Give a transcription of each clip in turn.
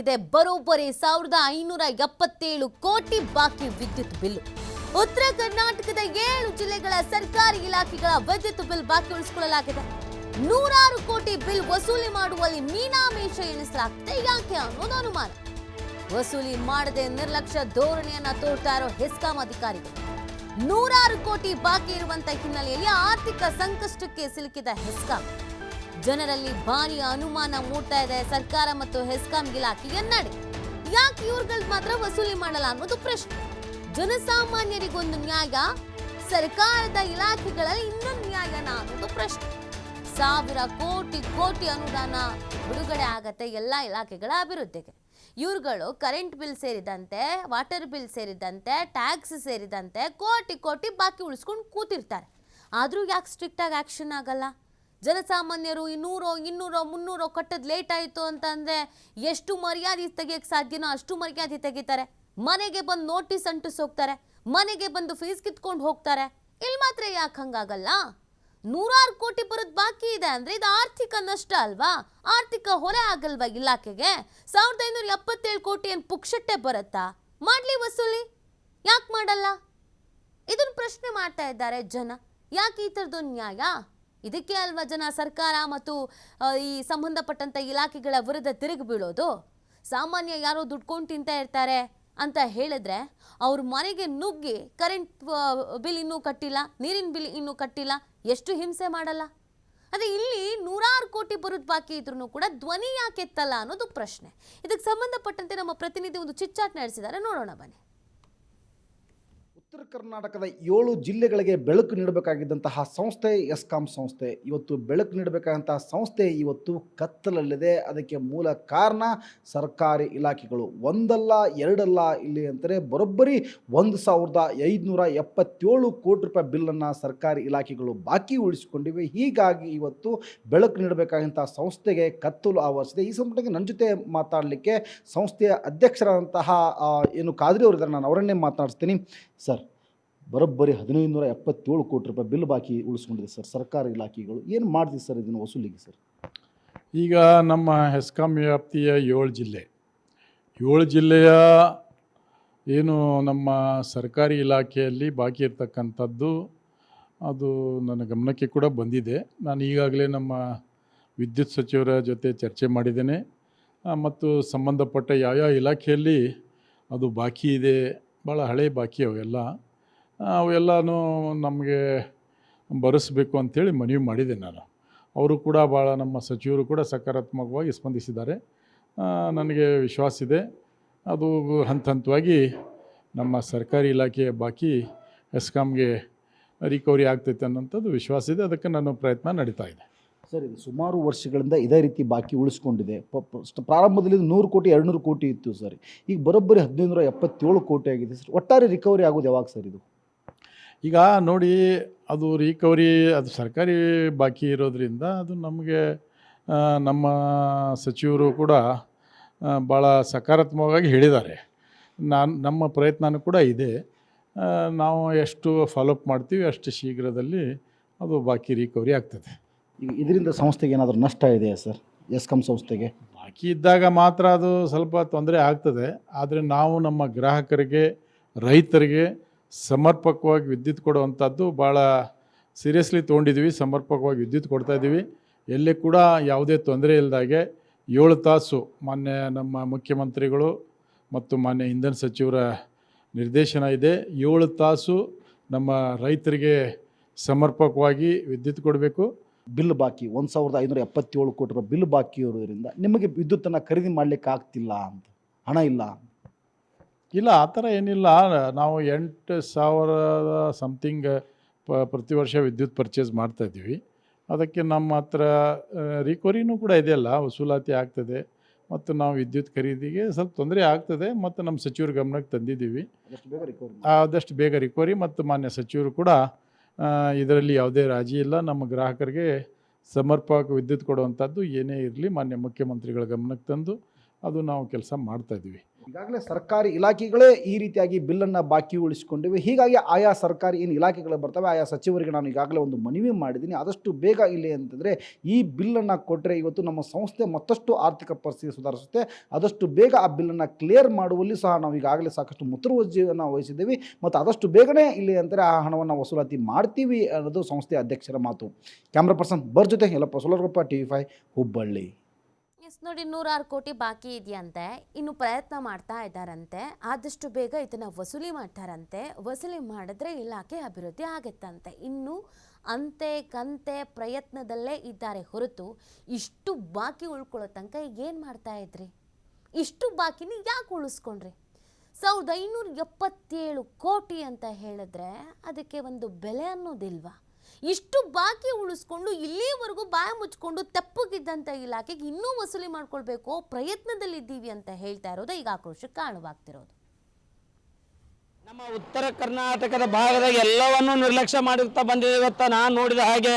ಇದೆ ಬರೋಬ್ಬರಿ 1577 ಕೋಟಿ ಬಾಕಿ ವಿದ್ಯುತ್ ಬಿಲ್. ಉತ್ತರ ಕರ್ನಾಟಕದ 7 ಜಿಲ್ಲೆಗಳ ಸರ್ಕಾರಿ ಇಲಾಖೆಗಳ ವಿದ್ಯುತ್ ಬಿಲ್ ಬಾಕಿ ಉಳಿಸಿಕೊಳ್ಳಲಾಗಿದೆ. ನೂರಾರು ಕೋಟಿ ಬಿಲ್ ವಸೂಲಿ ಮಾಡುವಲ್ಲಿ ಮೀನಾಮೇಷ ಎಣಿಸಲಾಗಿದೆ. ಯಾಕೆ ಅನ್ನೋದು ಅನುಮಾನ. ವಸೂಲಿ ಮಾಡದೆ ನಿರ್ಲಕ್ಷ್ಯ ಧೋರಣೆಯನ್ನ ತೋರ್ತಾ ಇರೋ ಹೆಸ್ಕಾಂ ಅಧಿಕಾರಿಗಳು. ನೂರಾರು ಕೋಟಿ ಬಾಕಿ ಇರುವಂತ ಹಿನ್ನೆಲೆಯಲ್ಲಿ ಆರ್ಥಿಕ ಸಂಕಷ್ಟಕ್ಕೆ ಸಿಲುಕಿದ ಹೆಸ್ಕಾಂ. ಜನರಲ್ಲಿ ಭಾರಿ ಅನುಮಾನ ಮೂಡ್ತಾ ಇದೆ ಸರ್ಕಾರ ಮತ್ತು ಹೆಸ್ಕಾಂ ಇಲಾಖೆಯನ್ನಡೆ. ಯಾಕೆ ಇವ್ರುಗಳು ಮಾತ್ರ ವಸೂಲಿ ಮಾಡಲ್ಲ ಅನ್ನೋದು ಪ್ರಶ್ನೆ. ಜನಸಾಮಾನ್ಯರಿಗೊಂದು ನ್ಯಾಯ, ಸರ್ಕಾರದ ಇಲಾಖೆಗಳಲ್ಲಿ ಇನ್ನೊಂದು ನ್ಯಾಯನ ಅನ್ನೋದು ಪ್ರಶ್ನೆ. 1000 ಕೋಟಿ ಅನುದಾನ ಬಿಡುಗಡೆ ಆಗತ್ತೆ ಎಲ್ಲ ಇಲಾಖೆಗಳ ಅಭಿವೃದ್ಧಿಗೆ. ಇವ್ರುಗಳು ಕರೆಂಟ್ ಬಿಲ್ ಸೇರಿದಂತೆ, ವಾಟರ್ ಬಿಲ್ ಸೇರಿದಂತೆ, ಟ್ಯಾಕ್ಸ್ ಸೇರಿದಂತೆ ಕೋಟಿ ಬಾಕಿ ಉಳಿಸ್ಕೊಂಡು ಕೂತಿರ್ತಾರೆ. ಆದ್ರೂ ಯಾಕೆ ಸ್ಟ್ರಿಕ್ಟ್ ಆಗಿ ಆಕ್ಷನ್ ಆಗಲ್ಲ? ಜನಸಾಮಾನ್ಯರು 200, 200, 300 ಕಟ್ಟದ್ ಲೇಟ್ ಆಯಿತು ಅಂತಂದರೆ ಎಷ್ಟು ಮರ್ಯಾದೆ ತೆಗಿಯಕ್ಕೆ ಸಾಧ್ಯನೋ ಅಷ್ಟು ಮರ್ಯಾದೆ ತೆಗಿತಾರೆ. ಮನೆಗೆ ಬಂದು ನೋಟಿಸ್ ಅಂಟಿಸೋಗ್ತಾರೆ, ಮನೆಗೆ ಬಂದು ಫೀಸ್ ಕಿತ್ಕೊಂಡು ಹೋಗ್ತಾರೆ. ಇಲ್ಲಿ ಮಾತ್ರ ಯಾಕೆ ಹಂಗಾಗಲ್ಲ? ನೂರಾರು ಕೋಟಿ ಬರೋದು ಬಾಕಿ ಇದೆ ಅಂದರೆ ಇದು ಆರ್ಥಿಕ ನಷ್ಟ ಅಲ್ವಾ? ಆರ್ಥಿಕ ಹೊರೆ ಆಗಲ್ವಾ ಇಲಾಖೆಗೆ? 1577 ಕೋಟಿ ಏನು ಪುಕ್ಷಟ್ಟೆ ಬರುತ್ತಾ? ಮಾಡಲಿ ವಸೂಲಿ, ಯಾಕೆ ಮಾಡಲ್ಲ? ಇದನ್ನು ಪ್ರಶ್ನೆ ಮಾಡ್ತಾ ಇದ್ದಾರೆ ಜನ. ಯಾಕೆ ಈ ಥರದ್ದು ನ್ಯಾಯ? ಇದಕ್ಕೆ ಅಲ್ವಾ ಜನ ಸರ್ಕಾರ ಮತ್ತು ಈ ಸಂಬಂಧಪಟ್ಟಂಥ ಇಲಾಖೆಗಳ ವಿರುದ್ಧ ತಿರುಗಿ ಬೀಳೋದು. ಸಾಮಾನ್ಯ ಯಾರೋ ದುಡ್ಕೊಂಡು ತಿಂತಾ ಇರ್ತಾರೆ ಅಂತ ಹೇಳಿದ್ರೆ ಅವ್ರ ಮನೆಗೆ ನುಗ್ಗಿ ಕರೆಂಟ್ ಬಿಲ್ ಇನ್ನೂ ಕಟ್ಟಿಲ್ಲ, ನೀರಿನ ಬಿಲ್ ಇನ್ನೂ ಕಟ್ಟಿಲ್ಲ, ಎಷ್ಟು ಹಿಂಸೆ ಮಾಡಲ್ಲ? ಅದೇ ಇಲ್ಲಿ ನೂರಾರು ಕೋಟಿ ಬರೋದು ಬಾಕಿ ಇದ್ರೂ ಕೂಡ ಧ್ವನಿ ಯಾಕೆ ಎತ್ತಲ್ಲ ಅನ್ನೋದು ಪ್ರಶ್ನೆ. ಇದಕ್ಕೆ ಸಂಬಂಧಪಟ್ಟಂತೆ ನಮ್ಮ ಪ್ರತಿನಿಧಿ ಒಂದು ಚಿಟ್ಚಾಟ್ ನಡೆಸಿದ್ದಾರೆ, ನೋಡೋಣ ಬನ್ನಿ. ಉತ್ತರ ಕರ್ನಾಟಕದ 7 ಜಿಲ್ಲೆಗಳಿಗೆ ಬೆಳಕು ನೀಡಬೇಕಾಗಿದ್ದಂತಹ ಸಂಸ್ಥೆ ಹೆಸ್ಕಾಂ ಸಂಸ್ಥೆ. ಇವತ್ತು ಬೆಳಕು ನೀಡಬೇಕಾದಂತಹ ಸಂಸ್ಥೆ ಇವತ್ತು ಕತ್ತಲಲ್ಲಿದೆ. ಅದಕ್ಕೆ ಮೂಲ ಕಾರಣ ಸರ್ಕಾರಿ ಇಲಾಖೆಗಳು. ಒಂದಲ್ಲ ಎರಡಲ್ಲ, ಇಲ್ಲಿ ಅಂತಾರೆ ಬರೋಬ್ಬರಿ 1577 ಕೋಟಿ ರೂಪಾಯಿ ಬಿಲ್ಲನ್ನು ಸರ್ಕಾರಿ ಇಲಾಖೆಗಳು ಬಾಕಿ ಉಳಿಸಿಕೊಂಡಿವೆ. ಹೀಗಾಗಿ ಇವತ್ತು ಬೆಳಕು ನೀಡಬೇಕಾದಂತಹ ಸಂಸ್ಥೆಗೆ ಕತ್ತಲು ಆವರಿಸಿದೆ. ಈ ಸಂಬಂಧಕ್ಕೆ ನನ್ನ ಜೊತೆ ಮಾತಾಡಲಿಕ್ಕೆ ಸಂಸ್ಥೆಯ ಅಧ್ಯಕ್ಷರಾದಂತಹ ಏನು ಖಾದ್ರಿ ಅವರು ಇದ್ದಾರೆ, ನಾನು ಅವರನ್ನೇ ಮಾತನಾಡಿಸ್ತೀನಿ. ಸರ್, ಬರೋಬ್ಬರಿ 1577 ಕೋಟಿ ರೂಪಾಯಿ ಬಿಲ್ ಬಾಕಿ ಉಳಿಸ್ಕೊಂಡಿದೆ ಸರ್ ಸರ್ಕಾರಿ ಇಲಾಖೆಗಳು. ಏನು ಮಾಡ್ತೀವಿ ಸರ್ ಇದನ್ನು ವಸೂಲಿಗೆ ಸರ್? ಈಗ ನಮ್ಮ ಹೆಸ್ಕಾಂ ವ್ಯಾಪ್ತಿಯ 7 ಜಿಲ್ಲೆಯ ಏನು ನಮ್ಮ ಸರ್ಕಾರಿ ಇಲಾಖೆಯಲ್ಲಿ ಬಾಕಿ ಇರ್ತಕ್ಕಂಥದ್ದು ಅದು ನನ್ನ ಗಮನಕ್ಕೆ ಕೂಡ ಬಂದಿದೆ. ನಾನು ಈಗಾಗಲೇ ನಮ್ಮ ವಿದ್ಯುತ್ ಸಚಿವರ ಜೊತೆ ಚರ್ಚೆ ಮಾಡಿದ್ದೇನೆ ಮತ್ತು ಸಂಬಂಧಪಟ್ಟ ಯಾವ ಇಲಾಖೆಯಲ್ಲಿ ಅದು ಬಾಕಿ ಇದೆ, ಭಾಳ ಹಳೆ ಬಾಕಿ ಅವೆಲ್ಲನೂ ನಮಗೆ ಬರೆಸಬೇಕು ಅಂಥೇಳಿ ಮನವಿ ಮಾಡಿದೆ ನಾನು. ಅವರು ಕೂಡ ಭಾಳ, ನಮ್ಮ ಸಚಿವರು ಕೂಡ ಸಕಾರಾತ್ಮಕವಾಗಿ ಸ್ಪಂದಿಸಿದ್ದಾರೆ. ನನಗೆ ವಿಶ್ವಾಸ ಇದೆ ಅದು ಹಂತವಾಗಿ ನಮ್ಮ ಸರ್ಕಾರಿ ಇಲಾಖೆಯ ಬಾಕಿ ಹೆಸ್ಕಾಂಗೆ ರಿಕವರಿ ಆಗ್ತೈತೆ ಅನ್ನೋಂಥದ್ದು ವಿಶ್ವಾಸ ಇದೆ. ಅದಕ್ಕೆ ನನ್ನ ಪ್ರಯತ್ನ ನಡೀತಾ ಇದೆ. ಸರ್, ಇದು ಸುಮಾರು ವರ್ಷಗಳಿಂದ ಇದೇ ರೀತಿ ಬಾಕಿ ಉಳಿಸ್ಕೊಂಡಿದೆ. ಪ್ರಾರಂಭದಲ್ಲಿ 100 ಕೋಟಿ 200 ಕೋಟಿ ಇತ್ತು ಸರ್. ಈಗ ಬರೋಬ್ಬರಿ 1577 ಕೋಟಿ ಆಗಿದೆ ಸರ್. ಒಟ್ಟಾರೆ ರಿಕವರಿ ಆಗೋದು ಯಾವಾಗ ಸರ್ ಇದು? ಈಗ ನೋಡಿ, ಅದು ರಿಕವರಿ ಅದು ಸರ್ಕಾರಿ ಬಾಕಿ ಇರೋದ್ರಿಂದ ಅದು ನಮಗೆ ನಮ್ಮ ಸಚಿವರು ಕೂಡ ಭಾಳ ಸಕಾರಾತ್ಮಕವಾಗಿ ಹೇಳಿದ್ದಾರೆ. ನಮ್ಮ ಪ್ರಯತ್ನನೂ ಕೂಡ ಇದೆ. ನಾವು ಎಷ್ಟು ಫಾಲೋಅಪ್ ಮಾಡ್ತೀವಿ ಅಷ್ಟು ಶೀಘ್ರದಲ್ಲಿ ಅದು ಬಾಕಿ ರಿಕವರಿ ಆಗ್ತದೆ. ಈಗ ಇದರಿಂದ ಸಂಸ್ಥೆಗೆ ಏನಾದರೂ ನಷ್ಟ ಇದೆಯಾ ಸರ್? ಹೆಸ್ಕಾಂ ಸಂಸ್ಥೆಗೆ ಬಾಕಿ ಇದ್ದಾಗ ಮಾತ್ರ ಅದು ಸ್ವಲ್ಪ ತೊಂದರೆ ಆಗ್ತದೆ. ಆದರೆ ನಾವು ನಮ್ಮ ಗ್ರಾಹಕರಿಗೆ, ರೈತರಿಗೆ ಸಮರ್ಪಕವಾಗಿ ವಿದ್ಯುತ್ ಕೊಡುವಂಥದ್ದು ಭಾಳ ಸೀರಿಯಸ್ಲಿ ತೊಗೊಂಡಿದ್ದೀವಿ. ಸಮರ್ಪಕವಾಗಿ ವಿದ್ಯುತ್ ಕೊಡ್ತಾಯಿದ್ದೀವಿ. ಎಲ್ಲೇ ಕೂಡ ಯಾವುದೇ ತೊಂದರೆ ಇಲ್ಲದಾಗೆ 7 ತಾಸು ಮಾನ್ಯ ನಮ್ಮ ಮುಖ್ಯಮಂತ್ರಿಗಳು ಮತ್ತು ಮಾನ್ಯ ಇಂಧನ ಸಚಿವರ ನಿರ್ದೇಶನ ಇದೆ. 7 ತಾಸು ನಮ್ಮ ರೈತರಿಗೆ ಸಮರ್ಪಕವಾಗಿ ವಿದ್ಯುತ್ ಕೊಡಬೇಕು. ಬಿಲ್ ಬಾಕಿ 1577 ಕೋಟಿ ರೂಪಾಯಿ ಬಿಲ್ ಬಾಕಿ ಇರೋದ್ರಿಂದ ನಿಮಗೆ ವಿದ್ಯುತ್ತನ್ನು ಖರೀದಿ ಮಾಡಲಿಕ್ಕೆ ಆಗ್ತಿಲ್ಲ ಅಂತ, ಹಣ ಇಲ್ಲ? ಇಲ್ಲ, ಆ ಥರ ಏನಿಲ್ಲ. ನಾವು 8,000 ಸಮಥಿಂಗ್ ಪ್ರತಿ ವರ್ಷ ವಿದ್ಯುತ್ ಪರ್ಚೇಸ್ ಮಾಡ್ತಾಯಿದ್ದೀವಿ. ಅದಕ್ಕೆ ನಮ್ಮ ಹತ್ರ ರಿಕವರಿನೂ ಕೂಡ ಇದೆಯಲ್ಲ, ವಸೂಲಾತಿ ಆಗ್ತದೆ ಮತ್ತು ನಾವು ವಿದ್ಯುತ್ ಖರೀದಿಗೆ ಸ್ವಲ್ಪ ತೊಂದರೆ ಆಗ್ತದೆ ಮತ್ತು ನಮ್ಮ ಸಚಿವರ ಗಮನಕ್ಕೆ ತಂದಿದ್ದೀವಿ. ಆದಷ್ಟು ಬೇಗ ರಿಕವರಿ ಮತ್ತು ಮಾನ್ಯ ಸಚಿವರು ಕೂಡ ಇದರಲ್ಲಿ ಯಾವುದೇ ರಾಜಿ ಇಲ್ಲ. ನಮ್ಮ ಗ್ರಾಹಕರಿಗೆ ಸಮರ್ಪಕ ವಿದ್ಯುತ್ ಕೊಡುವಂಥದ್ದು ಏನೇ ಇರಲಿ ಮಾನ್ಯ ಮುಖ್ಯಮಂತ್ರಿಗಳ ಗಮನಕ್ಕೆ ತಂದು ಅದು ನಾವು ಕೆಲಸ ಮಾಡ್ತಾಯಿದ್ದೀವಿ. ಈಗಾಗಲೇ ಸರ್ಕಾರಿ ಇಲಾಖೆಗಳೇ ಈ ರೀತಿಯಾಗಿ ಬಿಲ್ಲನ್ನು ಬಾಕಿ ಉಳಿಸಿಕೊಂಡಿವೆ. ಹೀಗಾಗಿ ಆಯಾ ಸರ್ಕಾರಿ ಏನು ಇಲಾಖೆಗಳು ಬರ್ತವೆ ಆಯಾ ಸಚಿವರಿಗೆ ನಾನು ಈಗಾಗಲೇ ಒಂದು ಮನವಿ ಮಾಡಿದ್ದೀನಿ, ಆದಷ್ಟು ಬೇಗ ಇಲ್ಲಿ ಅಂತಂದರೆ ಈ ಬಿಲ್ಲನ್ನು ಕೊಟ್ಟರೆ ಇವತ್ತು ನಮ್ಮ ಸಂಸ್ಥೆ ಮತ್ತಷ್ಟು ಆರ್ಥಿಕ ಪರಿಸ್ಥಿತಿ ಸುಧಾರಿಸುತ್ತೆ. ಆದಷ್ಟು ಬೇಗ ಆ ಬಿಲ್ಲನ್ನು ಕ್ಲಿಯರ್ ಮಾಡುವಲ್ಲಿ ಸಹ ನಾವು ಈಗಾಗಲೇ ಸಾಕಷ್ಟು ಮುತುವರ್ಜಿಯನ್ನು ವಹಿಸಿದ್ದೀವಿ ಮತ್ತು ಆದಷ್ಟು ಬೇಗನೆ ಇಲ್ಲಿ ಅಂತಾರೆ ಆ ಹಣವನ್ನು ವಸೂಲಾತಿ ಮಾಡ್ತೀವಿ ಅನ್ನೋದು ಸಂಸ್ಥೆಯ ಅಧ್ಯಕ್ಷರ ಮಾತು. ಕ್ಯಾಮ್ರಾ ಪರ್ಸನ್ ಬರ್ ಜೊತೆ ಯಲ್ಲಪ್ಪ ಸೋಲರಗೊಪ್ಪ, TV5 ಹುಬ್ಬಳ್ಳಿ. ನೋಡಿ 106 ಕೋಟಿ ಬಾಕಿ ಇದೆಯಂತೆ, ಇನ್ನು ಪ್ರಯತ್ನ ಮಾಡ್ತಾ ಇದ್ದಾರಂತೆ, ಆದಷ್ಟು ಬೇಗ ಇದನ್ನ ವಸೂಲಿ ಮಾಡ್ತಾರಂತೆ. ವಸೂಲಿ ಮಾಡಿದ್ರೆ ಇಲಾಖೆ ಅಭಿವೃದ್ಧಿ ಆಗುತ್ತಂತೆ. ಇನ್ನು ಅಂತೆ ಕಂತೆ ಪ್ರಯತ್ನದಲ್ಲೇ ಇದ್ದಾರೆ ಹೊರತು ಇಷ್ಟು ಬಾಕಿ ಉಳ್ಕೊಳ್ಳೋ ತನಕ ಏನು ಮಾಡ್ತಾ ಇದ್ರಿ? ಇಷ್ಟು ಬಾಕಿನ ಯಾಕೆ ಉಳಿಸ್ಕೊಂಡ್ರಿ? 1577 ಕೋಟಿ ಅಂತ ಹೇಳಿದ್ರೆ ಅದಕ್ಕೆ ಒಂದು ಬೆಲೆ ಅನ್ನೋದಿಲ್ವಾ? ಇಷ್ಟು ಬಾಕಿ ಉಳಿಸ್ಕೊಂಡು ಇಲ್ಲಿವರೆಗೂ ಬಾಯ ಮುಚ್ಕೊಂಡು ತೆಪ್ಪಗಿದ್ದಂಥ ಇಲಾಖೆಗೆ ಇನ್ನೂ ವಸೂಲಿ ಮಾಡ್ಕೊಳ್ಬೇಕು ಪ್ರಯತ್ನದಲ್ಲಿದ್ದೀವಿ ಅಂತ ಹೇಳ್ತಾ ಇರೋದು ಈಗ ಆಕ್ರೋಶಕ್ಕೆ ಕಾರಣವಾಗ್ತಿರೋದು. ನಮ್ಮ ಉತ್ತರ ಕರ್ನಾಟಕದ ಭಾಗದಾಗ ಎಲ್ಲವನ್ನೂ ನಿರ್ಲಕ್ಷ್ಯ ಮಾಡಿರ್ತಾ ಬಂದಿದೆ. ಇವತ್ತು ನಾನು ನೋಡಿದ ಹಾಗೆ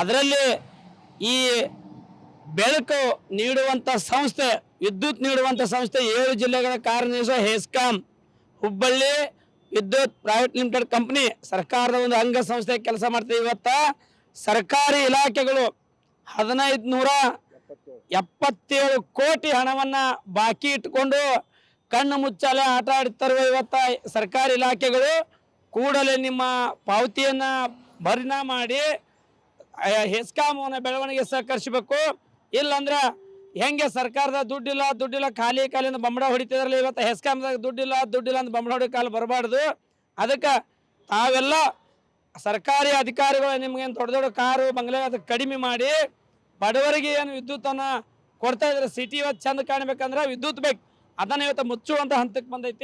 ಅದರಲ್ಲಿ ಈ ಬೆಳಕು ನೀಡುವಂಥ ಸಂಸ್ಥೆ, ವಿದ್ಯುತ್ ನೀಡುವಂಥ ಸಂಸ್ಥೆ 7 ಜಿಲ್ಲೆಗಳ ಕಾರ್ಯನಿರ್ವಹಿಸುವ ಹೆಸ್ಕಾಂ ಹುಬ್ಬಳ್ಳಿ ವಿದ್ಯುತ್ ಪ್ರೈವೇಟ್ ಲಿಮಿಟೆಡ್ ಕಂಪ್ನಿ ಸರ್ಕಾರದ ಒಂದು ಅಂಗಸಂಸ್ಥೆ ಕೆಲಸ ಮಾಡ್ತೀವಿ. ಇವತ್ತು ಸರ್ಕಾರಿ ಇಲಾಖೆಗಳು 1577 ಕೋಟಿ ಹಣವನ್ನು ಬಾಕಿ ಇಟ್ಕೊಂಡು ಕಣ್ಣು ಮುಚ್ಚಾಲೆ ಆಟ ಆಡ್ತಿರುವ ಇವತ್ತು ಸರ್ಕಾರಿ ಇಲಾಖೆಗಳು ಕೂಡಲೇ ನಿಮ್ಮ ಪಾವತಿಯನ್ನು ಭರ್ನಾ ಮಾಡಿ ಹೆಸ್ಕಾಮನ ಬೆಳವಣಿಗೆ ಸಹಕರಿಸಬೇಕು. ಇಲ್ಲಂದ್ರೆ ಹೆಂಗೆ ಸರ್ಕಾರದ ದುಡ್ಡಿಲ್ಲ ಖಾಲಿಯಿಂದ ಬಂಬಡ ಹೊಡಿತಿದ್ರಲ್ಲ, ಇವತ್ತು ಹೆಸ್ಕಾಮ್ದಾಗ ದುಡ್ಡಿಲ್ಲ ಅಂತ ಬಂಬಡ ಹೊಡಿ ಕಾಲ ಬರಬಾರ್ದು. ಅದಕ್ಕೆ ತಾವೆಲ್ಲ ಸರ್ಕಾರಿ ಅಧಿಕಾರಿಗಳು ನಿಮ್ಗೇನು ದೊಡ್ಡ ಕಾರು ಬಂಗ್ಲೆ ಅದಕ್ಕೆ ಕಡಿಮೆ ಮಾಡಿ ಬಡವರಿಗೆ ಏನು ವಿದ್ಯುತ್ತನ್ನು ಕೊಡ್ತಾ ಇದ್ರೆ ಸಿಟಿ ಇವತ್ತು ಚಂದ ಕಾಣಬೇಕಂದ್ರೆ ವಿದ್ಯುತ್ ಬೇಕು, ಅದನ್ನು ಇವತ್ತು ಮುಚ್ಚುವಂಥ ಹಂತಕ್ಕೆ ಬಂದೈತಿ.